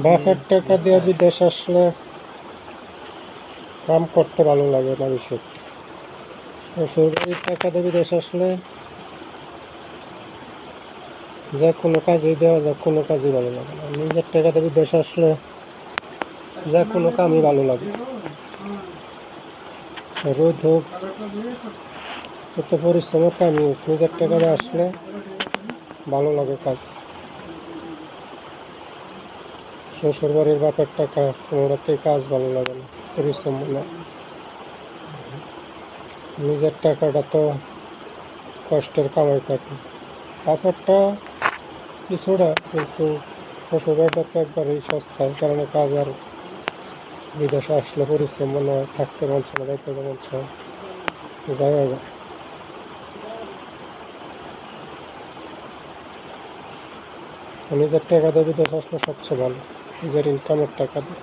বাপের টাকা দিয়ে বিদেশ আসলে কাম করতে ভালো লাগে না বেশি। শ্বশুরবাড়ির টাকা দিয়ে বিদেশ আসলে যে কোনো কাজেই দেওয়া যায়, কোনো কাজই ভালো লাগে না। নিজের টাকা দিয়ে বিদেশ আসলে যে কোনো কামই ভালো লাগে। রোদ হোক, কত পরিশ্রমের কামই হোক, নিজের টাকা দিয়ে আসলে ভালো লাগে কাজ। শ্বশুরবাড়ির বাপের টাকা কোনোটাতেই কাজ ভালো লাগে না, পরিশ্রম না। নিজের টাকাটা তো কষ্টের কামাই থাকে, বাপেরটা কিছুটা, কিন্তু শ্বশুরবাড়িটা তো একবারেই সস্তা। এই কারণে কাজ আর বিদেশে আসলে পরিশ্রম মনে হয়, থাকতে মন চায় না, যাইতে মন চায়, যাই হোক। নিজের টাকা দিয়ে বিদেশ আসলে সবচেয়ে ভালো, নিজের ইনকামের টাকা দিয়ে।